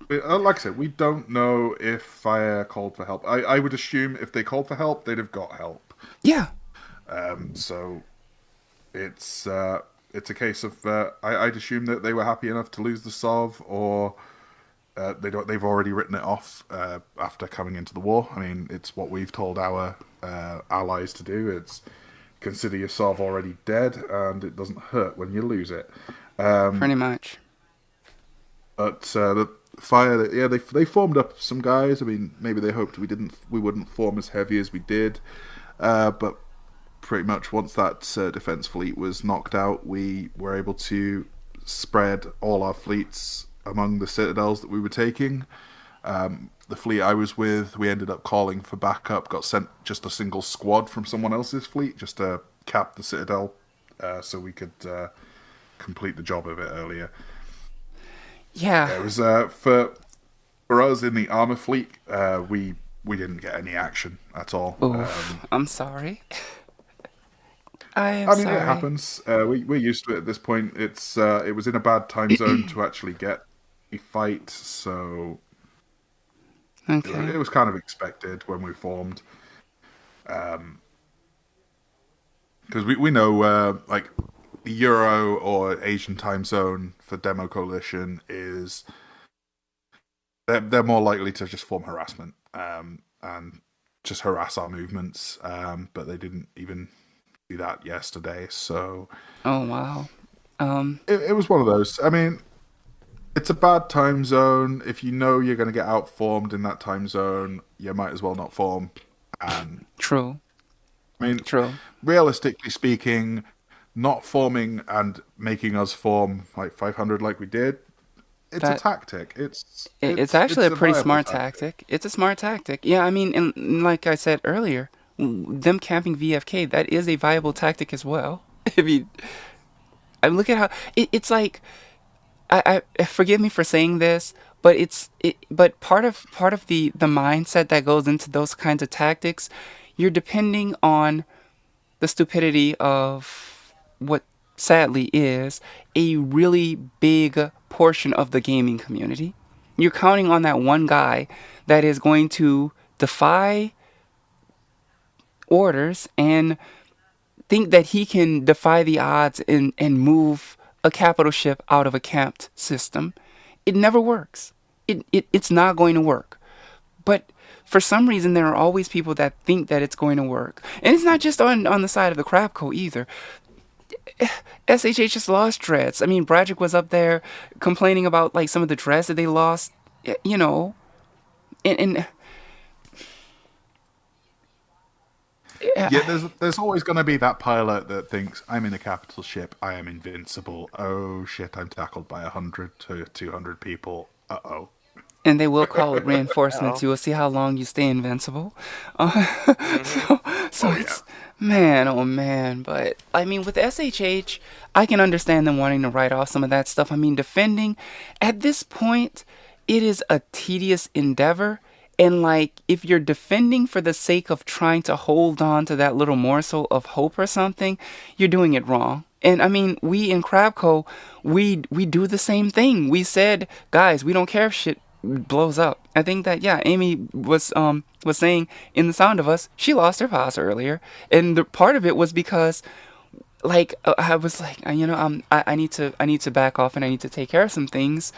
Like I said, we don't know if fire called for help. I would assume if they called for help, they'd have got help. Yeah. So it's a case of I'd assume that they were happy enough to lose the Sov, or they've already written it off after coming into the war. I mean, it's what we've told our allies to do. It's consider your Sov already dead, and it doesn't hurt when you lose it. Pretty much. But the fire, they formed up some guys. I mean, maybe they hoped we wouldn't form as heavy as we did. But pretty much once that defense fleet was knocked out, we were able to spread all our fleets among the citadels that we were taking. The fleet I was with, we ended up calling for backup, got sent just a single squad from someone else's fleet just to cap the citadel so we could complete the job a bit earlier. Yeah. It was for us in the armor fleet, we didn't get any action at all. I'm sorry. I mean, it happens. We're used to it at this point. It was in a bad time zone to actually get a fight, so okay. It was kind of expected when we formed. Because we know, like, Euro or Asian time zone for Demo Coalition is they're more likely to just form harassment and just harass our movements. But they didn't even do that yesterday, so Oh wow. it was one of those. I mean, it's a bad time zone. If you know you're going to get outformed in that time zone, you might as well not form. And True. I mean, True. realistically speaking, not forming and making us form like 500 like we did, it's a That tactic. it's actually a pretty viable smart tactic. tactic. It's a smart tactic. Yeah, I mean, and like I said earlier, them camping VFK, that is a viable tactic as well. I mean, I look at how it's like forgive me for saying this, but but part of the mindset that goes into those kinds of tactics, you're depending on the stupidity of what sadly is a really big portion of the gaming community. You're counting on that one guy that is going to defy orders and think that he can defy the odds and move a capital ship out of a camped system. It never works. It's not going to work. But for some reason, there are always people that think that it's going to work. And it's not just on the side of the Crapco either. SHH just lost dreads. I mean, Bradrick was up there complaining about like some of the dreads that they lost, you know. And Yeah, there's always going to be that pilot that thinks, I'm in a capital ship, I am invincible. Oh shit, I'm tackled by 100 to 200 people. Uh-oh. and they will call it reinforcements. Uh-oh. You will see how long you stay invincible. Mm-hmm. So Oh yeah. it's man, oh man. But I mean, with SHH, I can understand them wanting to write off some of that stuff. I mean, defending at this point, it is a tedious endeavor. And like, if you're defending for the sake of trying to hold on to that little morsel of hope or something, you're doing it wrong. And I mean, we in Crabco, we do the same thing. We said, guys, we don't care if shit blows up. I think that yeah, Amy was saying in The Sound of Us, she lost her pass earlier, and the part of it was because like I was like I need to back off and I need to take care of some things,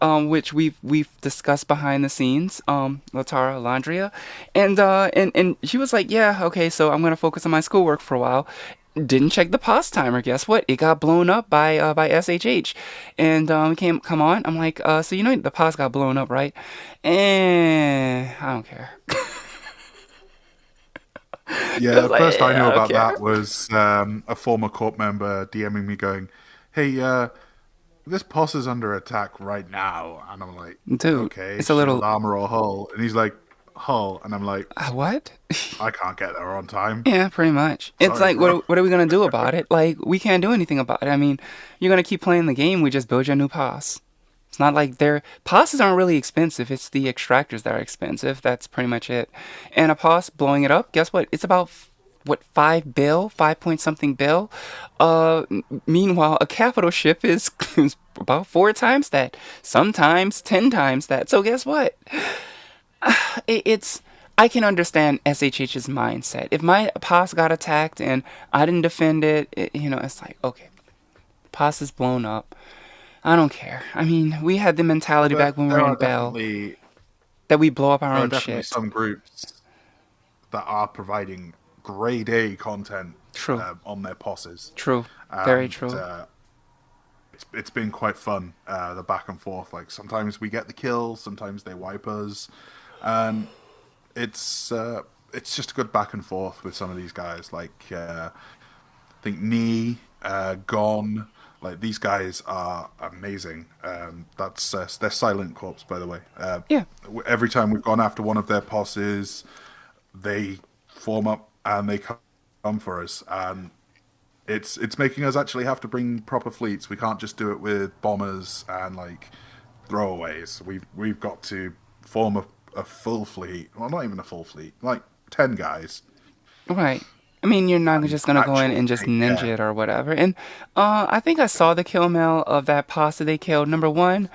which we've discussed behind the scenes, Latara Landria, and she was like, yeah, okay, so I'm gonna focus on my schoolwork for a while. Didn't check the pause timer. Guess what? It got blown up by SHH, and come on. I'm like, so you know the pause got blown up, right? And I don't care. Yeah, I was the like, first I knew yeah, I don't about care. that was a former corp member DMing me going, hey, this POS is under attack right now. And I'm like, Dude, okay, it's a shield little armor or hull? And he's like, hull. And I'm like, what? I can't get there on time. Yeah, pretty much. It's Sorry, like, bro. what are we gonna do about it? Like, we can't do anything about it. I mean, you're gonna keep playing the game. We just build you a new pass. It's not like passes aren't really expensive. It's the extractors that are expensive. That's pretty much it. And a pass blowing it up. Guess what? It's about what 5 bill, 5 point something bill. Meanwhile, a capital ship is about 4 times that. Sometimes 10 times that. So guess what? It's I can understand SHH's mindset. If my POS got attacked and I didn't defend it's like, okay, POS is blown up. I don't care. I mean, we had the Well, mentality back when we were in Bell that we blow up our there are own definitely shit. some groups that are providing grade A content True. on their POSes. True. Very And true. it's been quite fun, the back and forth. Like sometimes we get the kill, sometimes they wipe us, and it's just a good back and forth with some of these guys. Like I think Knee, Gone, like these guys are amazing. That's they're Silent Corps, by the way. Yeah. Every time we've gone after one of their POSes, they form up and they come for us, and it's making us actually have to bring proper fleets. We can't just do it with bombers and like throwaways. We've got to form a full fleet. Well, not even a full fleet, like 10 guys. Right. I mean, you're not And just gonna go in actually and just take ninja care. it or whatever. And I think I saw the kill mail of that pasta they killed. Number one,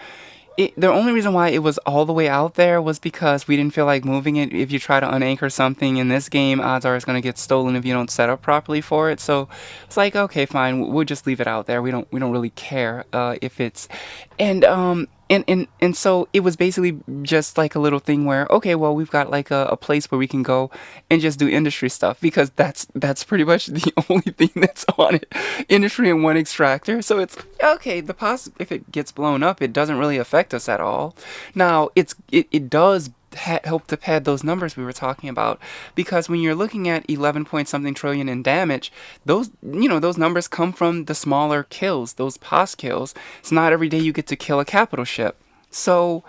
The only reason why it was all the way out there was because we didn't feel like moving it. If you try to unanchor something in this game, odds are it's going to get stolen if you don't set up properly for it. So it's like, okay, fine, we'll just leave it out there. We don't really care if it's, and so it was basically just like a little thing where, okay, well, we've got like a place where we can go and just do industry stuff, because that's pretty much the only thing that's on it, industry and one extractor. So it's okay. If it gets blown up, it doesn't really affect us at all. Now it does help to pad those numbers we were talking about, because when you're looking at 11 point something trillion in damage, those numbers come from the smaller kills, those pos kills. It's not every day you get to kill a capital ship. So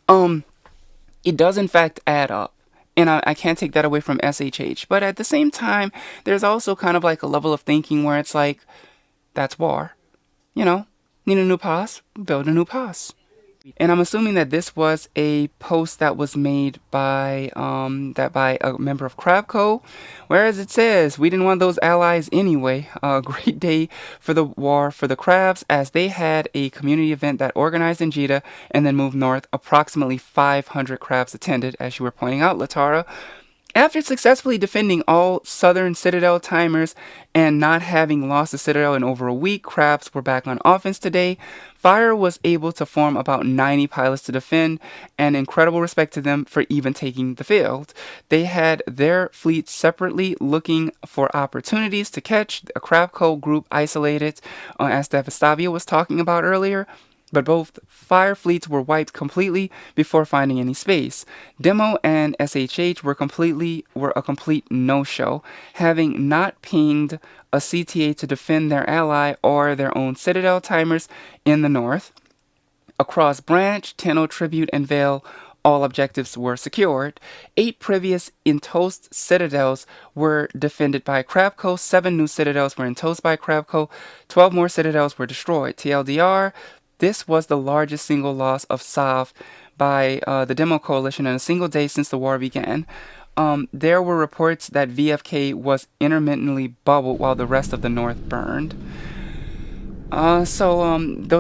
it does in fact add up, and I can't take that away from SHH. But at the same time, there's also kind of like a level of thinking where it's like, that's war. Need a new pos? Build a new pos. And I'm assuming that this was a post that was made by by a member of Crabco, whereas it says, we didn't want those allies anyway. A great day for the war for the crabs, as they had a community event that organized in Jeddah and then moved north. Approximately 500 crabs attended, as you were pointing out, Latara. After successfully defending all southern Citadel timers and not having lost the Citadel in over a week, crabs were back on offense today. Fire was able to form about 90 pilots to defend, and incredible respect to them for even taking the field. They had their fleets separately looking for opportunities to catch a Crabco group isolated, as Devastavia was talking about earlier. But both fire fleets were wiped completely before finding any space. Demo and SHH were a complete no-show, having not pinged a CTA to defend their ally or their own Citadel timers in the north. Across Branch, Tenno, Tribute, and Vale, all objectives were secured. 8 previous in-toast citadels were defended by Crabco. 7 new citadels were in-toast by Crabco. 12 more citadels were destroyed. TLDR, this was the largest single loss of SOV by the Demo Coalition in a single day since the war began. There were reports that VFK was intermittently bubbled while the rest of the north burned. Those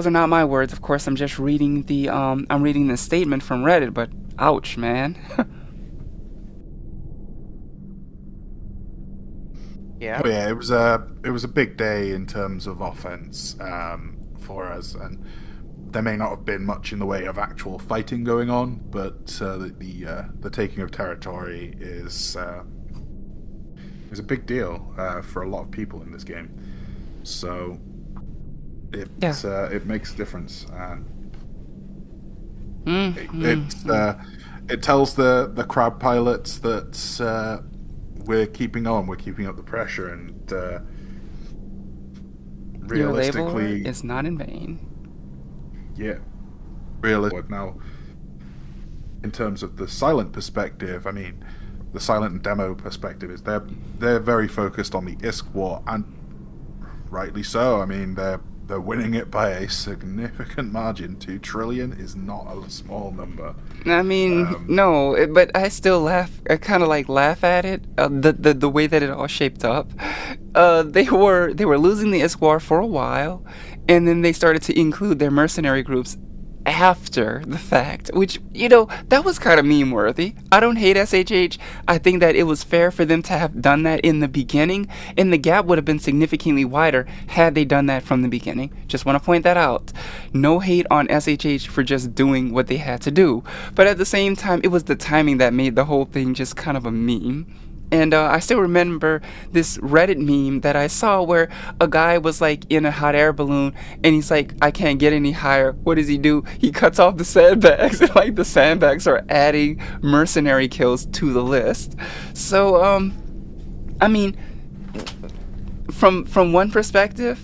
are not my words. Of course, I'm just reading I'm reading the statement from Reddit, but ouch, man. Yeah. Oh yeah, it was a big day in terms of offense for us, and there may not have been much in the way of actual fighting going on, but the taking of territory is a big deal for a lot of people in this game. So it makes a difference. It tells the crab pilots that we're keeping on, we're keeping up the pressure, and realistically, your labor is not in vain. Yeah, realistically. Now, in terms of the silent perspective, I mean, the silent and demo perspective is they're very focused on the ISK war, and rightly so. I mean, they're winning it by a significant margin. 2 trillion is not a small number. I mean, no, but I still laugh. I kind of like laugh at it. The way that it all shaped up. They were losing the ISK war for a while, and then they started to include their mercenary groups after the fact, which, that was kind of meme worthy. I don't hate SHH. I think that it was fair for them to have done that in the beginning, and the gap would have been significantly wider had they done that from the beginning. Just want to point that out. No hate on SHH for just doing what they had to do, but at the same time, it was the timing that made the whole thing just kind of a meme. And I still remember this Reddit meme that I saw where a guy was like in a hot air balloon, and he's like, I can't get any higher. What does he do? He cuts off the sandbags, and like the sandbags are adding mercenary kills to the list. So, I mean, from one perspective,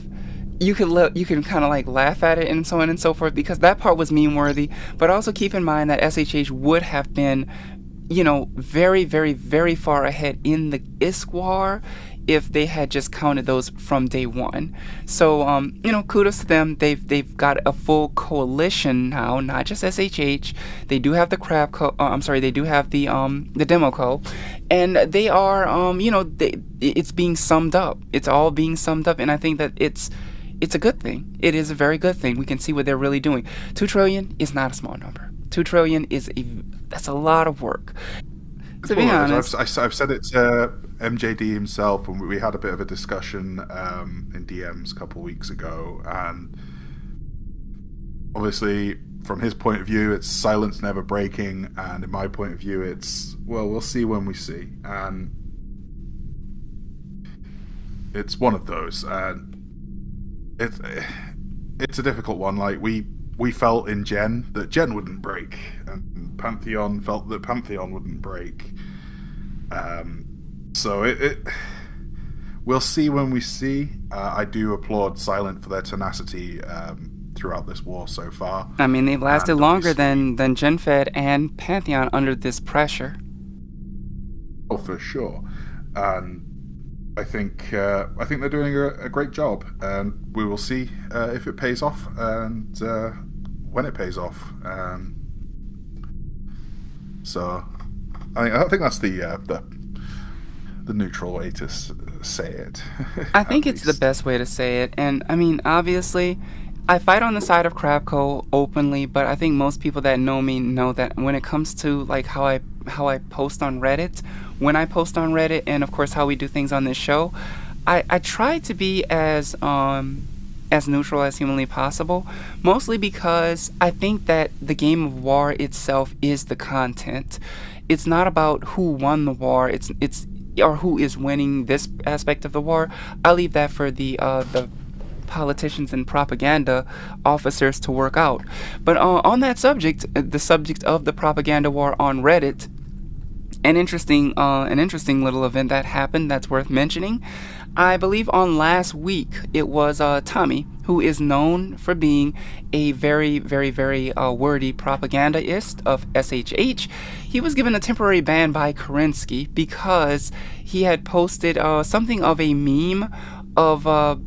you can kind of like laugh at it and so on and so forth, because that part was meme worthy. But also keep in mind that SHH would have been, very, very, very far ahead in the ISK war if they had just counted those from day one. So, kudos to them. They've got a full coalition now, not just SHH. They do have the they do have the Demo Co, and they are, it's being summed up. It's all being summed up, and I think that it's it's a good thing. It is a very good thing. We can see what they're really doing. 2 trillion is not a small number. 2 trillion that's a lot of work. To be honest, I've said it to MJD himself, and we had a bit of a discussion in DMs a couple of weeks ago, and obviously from his point of view it's silence never breaking, and in my point of view it's, well, we'll see when we see, and it's one of those, and it's a difficult one. Like we felt in Gen that Gen wouldn't break, and Pantheon felt that Pantheon wouldn't break. So it we'll see when we see. I do applaud Silent for their tenacity throughout this war so far. I mean, they've lasted longer than GenFed and Pantheon under this pressure. Oh, for sure. And I think they're doing a great job, and we will see if it pays off and when it pays off. So I think that's the neutral way to say it. I think it's the best way to say it, and I mean, obviously, I fight on the side of Crabco openly, but I think most people that know me know that when it comes to like how I post on Reddit, when I post on Reddit, and of course how we do things on this show, I try to be as neutral as humanly possible, mostly because I think that the game of war itself is the content. It's not about who won the war. It's or who is winning this aspect of the war. I'll leave that for the politicians and propaganda officers to work out. But on that subject, the subject of the propaganda war on Reddit, an interesting little event that happened that's worth mentioning. I believe on last week it was Tommy, who is known for being a very, very, very wordy propagandist of SHH. He was given a temporary ban by Kerensky because he had posted something of a meme of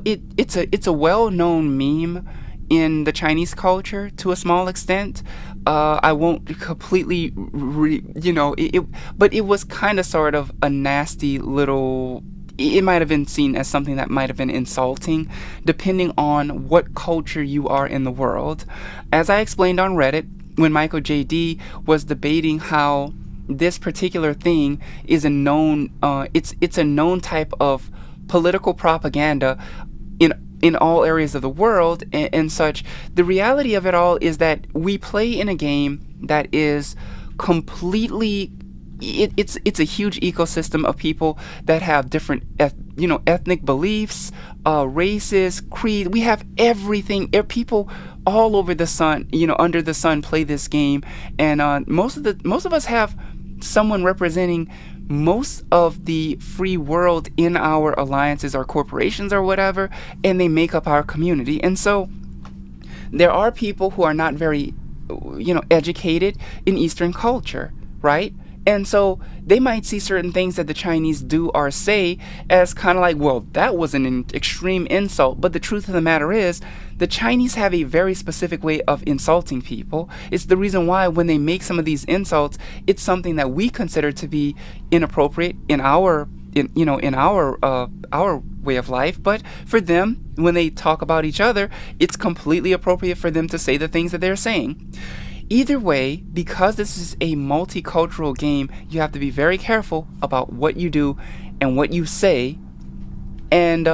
it's a well-known meme in the Chinese culture to a small extent. I won't completely, but it was kind of sort of a nasty little. It might have been seen as something that might have been insulting, depending on what culture you are in the world. As I explained on Reddit, when Michael JD was debating how this particular thing is a known, it's a known type of political propaganda in all areas of the world and such. The reality of it all is that we play in a game that is completely. It's a huge ecosystem of people that have different ethnic beliefs, races, creed. We have everything. People all over the sun, under the sun, play this game, and most of us have someone representing most of the free world in our alliances or corporations or whatever, and they make up our community. And so there are people who are not very educated in Eastern culture, right? And so they might see certain things that the Chinese do or say as kind of like, well, that was an extreme insult. But the truth of the matter is, the Chinese have a very specific way of insulting people. It's the reason why when they make some of these insults, it's something that we consider to be inappropriate in our way of life. But for them, when they talk about each other, it's completely appropriate for them to say the things that they're saying. Either way, because this is a multicultural game, you have to be very careful about what you do and what you say. And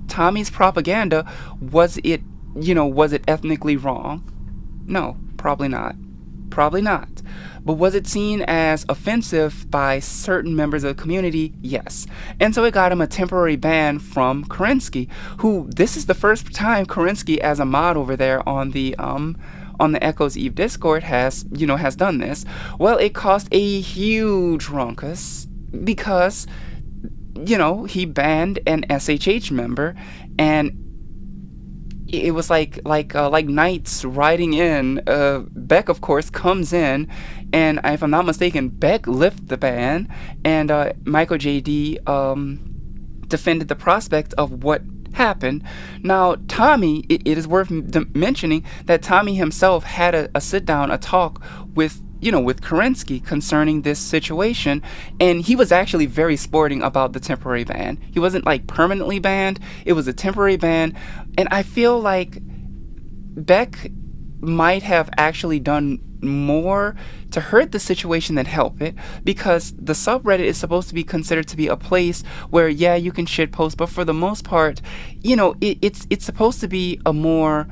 Tommy's propaganda, was it ethnically wrong? No, probably not. But was it seen as offensive by certain members of the community? Yes. And so it got him a temporary ban from Kerensky, who, this is the first time Kerensky as a mod over there on the Echoes Eve Discord has done this. Well, it cost a huge ruckus because he banned an SHH member, and it was like knights riding in. Beck, of course, comes in, and if I'm not mistaken, Beck lifted the ban, and Michael JD defended the prospect of what happened. Now, Tommy, it is worth mentioning that Tommy himself had a sit down, a talk with with Kerensky concerning this situation, and he was actually very sporting about the temporary ban. He wasn't like permanently banned, it was a temporary ban, and I feel like Beck might have actually done more to hurt the situation than help it, because the subreddit is supposed to be considered to be a place where, yeah, you can shitpost, but for the most part, it's supposed to be a more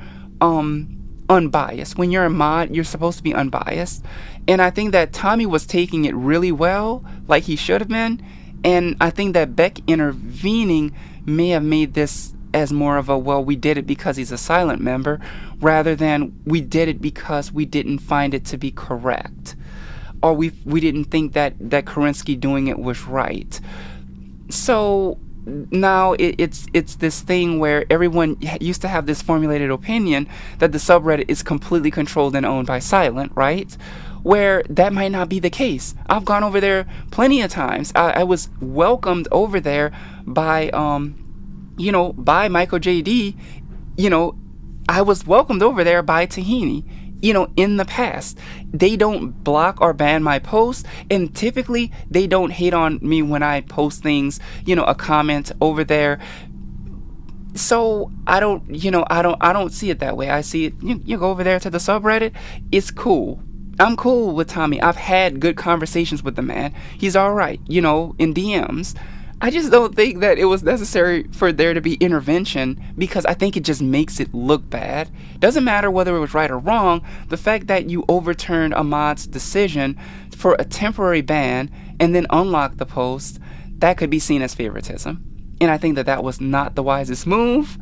unbiased. When you're a mod, you're supposed to be unbiased, and I think that Tommy was taking it really well, like he should have been, and I think that Beck intervening may have made this as more of a, well, we did it because he's a silent member, rather than we did it because we didn't find it to be correct, or we didn't think that Kerensky doing it was right. So now it's this thing where everyone used to have this formulated opinion that the subreddit is completely controlled and owned by Silent, right? Where that might not be the case. I've gone over there plenty of times. I was welcomed over there by by Michael JD. I was welcomed over there by Tahini. In the past, they don't block or ban my posts, and typically they don't hate on me when I post things, a comment over there. So I don't see it that way. I see it, you go over there to the subreddit, it's cool. I'm cool with Tommy. I've had good conversations with the man. He's alright, in DMs. I just don't think that it was necessary for there to be intervention, because I think it just makes it look bad. Doesn't matter whether it was right or wrong, the fact that you overturned a mod's decision for a temporary ban and then unlocked the post, that could be seen as favoritism. And I think that that was not the wisest move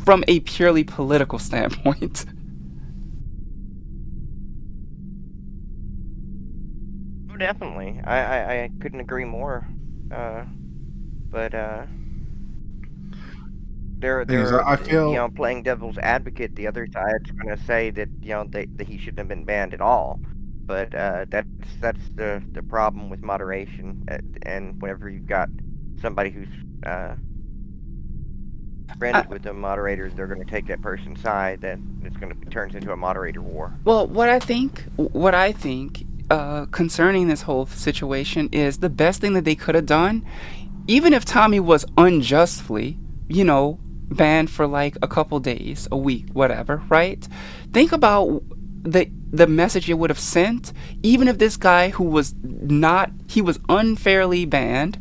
from a purely political standpoint. Oh, definitely. I couldn't agree more. But I feel playing devil's advocate, the other side's going to say that that he shouldn't have been banned at all. But that's the problem with moderation, and whenever you've got somebody who's friends with the moderators, they're going to take that person's side. Then it's going to turns into a moderator war. Well, what I think concerning this whole situation is the best thing that they could have done, even if Tommy was unjustly, banned for like a couple days, a week, whatever, right? Think about the message it would have sent, even if this guy who was he was unfairly banned.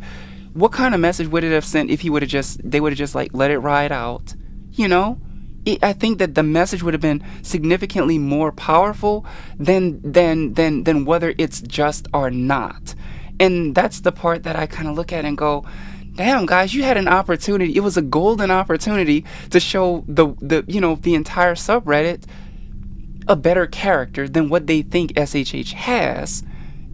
What kind of message would it have sent if they would have just like let it ride out? I think that the message would have been significantly more powerful than whether it's just or not. And that's the part that I kind of look at and go, damn, guys, you had an opportunity. It was a golden opportunity to show the entire subreddit a better character than what they think SHH has.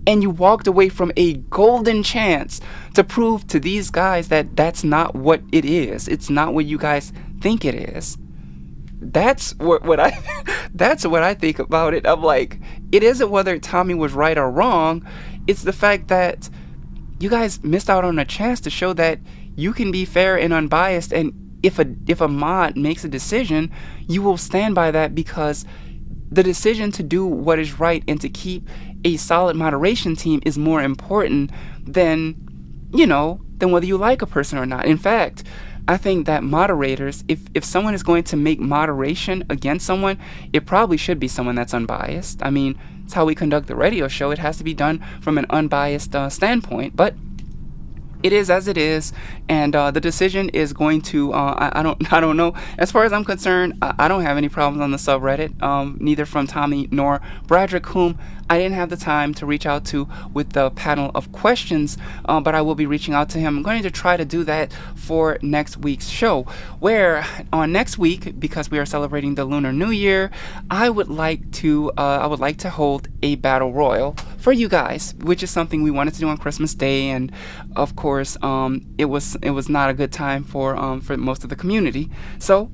And you walked away from a golden chance to prove to these guys that that's not what it is. It's not what you guys think it is. That's what I think about it. I'm like, it isn't whether Tommy was right or wrong. It's the fact that you guys missed out on a chance to show that you can be fair and unbiased. And if a mod makes a decision, you will stand by that, because the decision to do what is right and to keep a solid moderation team is more important than whether you like a person or not. In fact, I think that moderators, if someone is going to make moderation against someone, it probably should be someone that's unbiased. I mean, it's how we conduct the radio show. It has to be done from an unbiased standpoint. But it is as it is, and the decision is going to. I don't know. As far as I'm concerned, I don't have any problems on the subreddit. Neither from Tommy nor Bradrick, whom I didn't have the time to reach out to with the panel of questions, but I will be reaching out to him. I'm going to try to do that for next week's show, where on next week, because we are celebrating the Lunar New Year, I would like to hold a battle royal for you guys, which is something we wanted to do on Christmas Day, and of course, it was not a good time for most of the community, so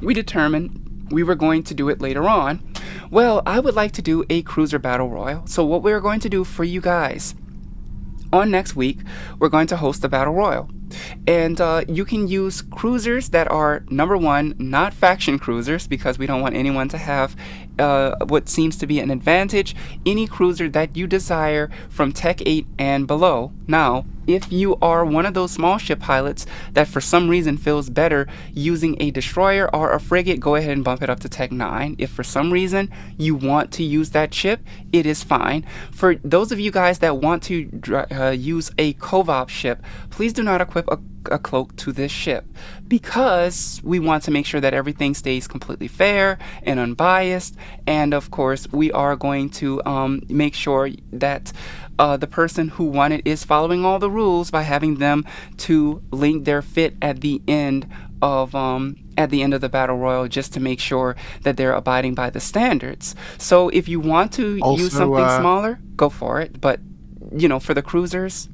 we determined we were going to do it later on. Well, I would like to do a cruiser battle royal. So what we're going to do for you guys on next week, we're going to host a battle royal. And you can use cruisers that are, number one, not faction cruisers, because we don't want anyone to have what seems to be an advantage. Any cruiser that you desire from Tech 8 and below. Now, if you are one of those small ship pilots that for some reason feels better using a destroyer or a frigate, go ahead and bump it up to Tech 9. If for some reason you want to use that ship, it is fine. For those of you guys that want to use a Covop ship, please do not equip a cloak to this ship, because we want to make sure that everything stays completely fair and unbiased. And of course, we are going to make sure that the person who won it is following all the rules by having them to link their fit at the end of the battle royal, just to make sure that they're abiding by the standards. So if you want to use something smaller, go for it. But for the cruisers,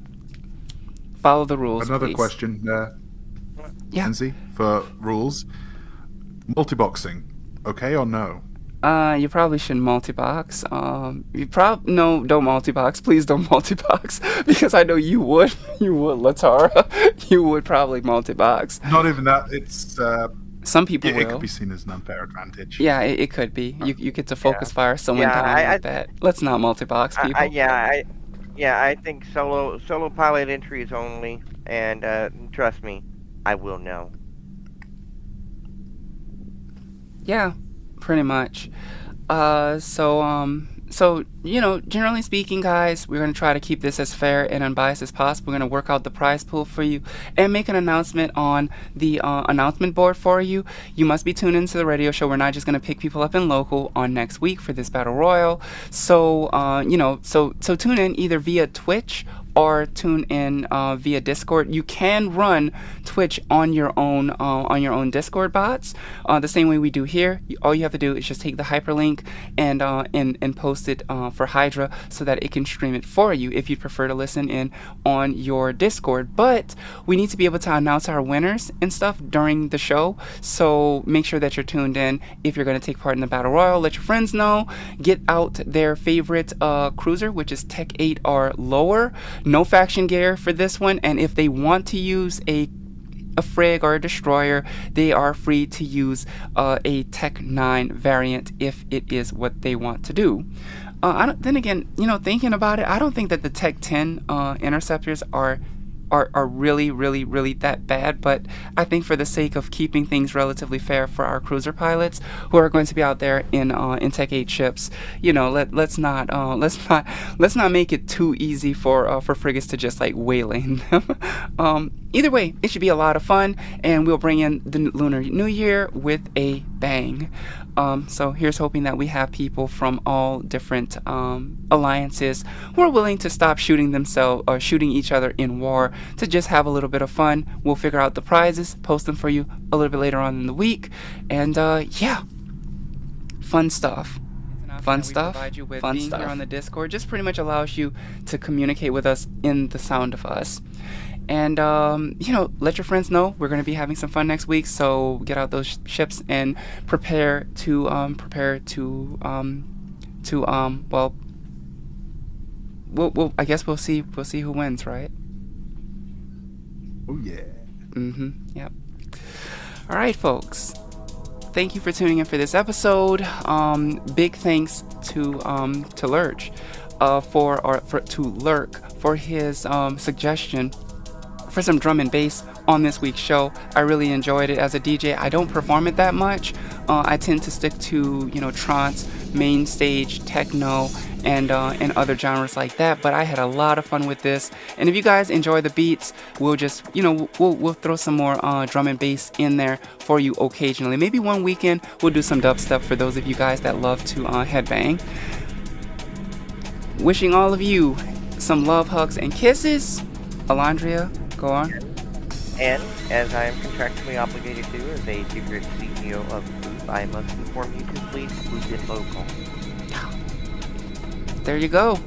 follow the rules. Another please. question, Kenzie, for rules. Multiboxing, okay or no? You probably shouldn't multi-box. No, don't multi-box. Please don't multi-box, because I know you would. You would, Latara. You would probably multi-box. Not even that. It's some people will. It could be seen as an unfair advantage. Yeah, it could be. You get to focus fire someone down like that. Let's not multi-box people. I think solo pilot entries only, and trust me, I will know. Yeah, pretty much. So generally speaking, guys, we're going to try to keep this as fair and unbiased as possible. We're going to work out the prize pool for you and make an announcement on the announcement board for you. You must be tuned into the radio show. We're not just going to pick people up in local on next week for this battle royal. So, so tune in either via Twitch or tune in via Discord. You can run Twitch on your own Discord bots, the same way we do here. All you have to do is just take the hyperlink and post it for Hydra, so that it can stream it for you if you'd prefer to listen in on your Discord. But we need to be able to announce our winners and stuff during the show, so make sure that you're tuned in if you're going to take part in the battle royal. Let your friends know. Get out their favorite cruiser, which is Tech 8 or lower. No faction gear for this one, and if they want to use a frig or a destroyer, they are free to use a Tech 9 variant if it is what they want to do. Then again, thinking about it, I don't think that the Tech 10 interceptors are really that bad, but I think for the sake of keeping things relatively fair for our cruiser pilots who are going to be out there in Tech 8 ships, let's not make it too easy for frigates to just like waylay them. Either way, it should be a lot of fun, and we'll bring in the Lunar New Year with a bang. So here's hoping that we have people from all different alliances who are willing to stop shooting themselves or shooting each other in war to just have a little bit of fun. We'll figure out the prizes, post them for you a little bit later on in the week, and yeah, fun stuff. Fun stuff. Fun stuff. Here on the Discord just pretty much allows you to communicate with us in the sound of us. And let your friends know we're going to be having some fun next week. So get out those ships and prepare to well, I guess we'll see who wins, right? Oh yeah. Yep. All right, folks. Thank you for tuning in for this episode. Big thanks to Lurch to Lurk for his suggestion for some drum and bass on this week's show. I really enjoyed it. As a DJ, I don't perform it that much. I tend to stick to trance, main stage, techno, and other genres like that. But I had a lot of fun with this. And if you guys enjoy the beats, we'll just we'll throw some more drum and bass in there for you occasionally. Maybe one weekend we'll do some dubstep for those of you guys that love to headbang. Wishing all of you some love, hugs, and kisses. Alondria, go on. And as I am contractually obligated to, as a secret CEO of the group, I must inform you to please move in local. There you go.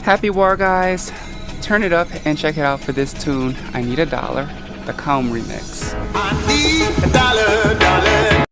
Happy War, guys. Turn it up and check it out for this tune, I Need a Dollar, the Calm remix. I need a dollar, dollar.